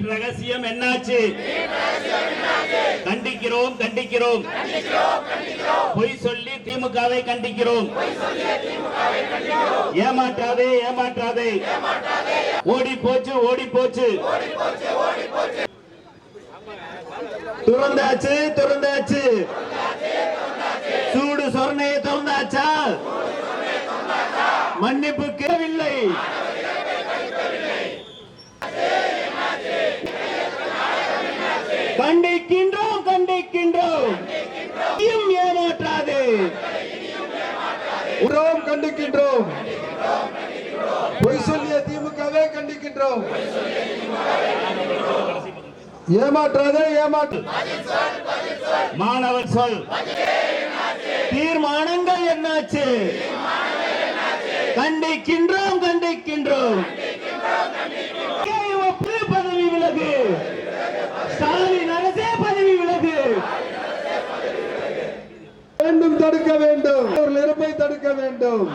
ரகசியம் என்னாச்சு? கண்டிக்கிறோம் கண்டிக்கிறோம். பொய் சொல்லி திமுகவை கண்டிக்கிறோம். ஏமாற்றாதே ஏமாற்றாதே. ஓடி போச்சு ஓடி போச்சு. துறந்தாச்சு துறந்தாச்சு. சூடு சொர்ணையை திறந்தாச்சா? மன்னிப்பு கேட்கவில்லை. கண்டிக்கின்றோம் கண்டிக்கின்றோம். ஏமாற்றாதே. கண்டிக்கின்றோம். பொய் சொல்லிய திமுகவே கண்டிக்கின்றோம். ஏமாற்றாதே ஏமாற்று. மாணவர் சொல். தீர்மானங்கள் என்னாச்சு? கண்டிக்கின்றோம் கண்டிக்கின்றோம். பதவி விலகு. ஸ்டாலின் அரசே பதவி விலகு. வேண்டும் தடுக்க வேண்டும். இறப்பை தடுக்க வேண்டும்.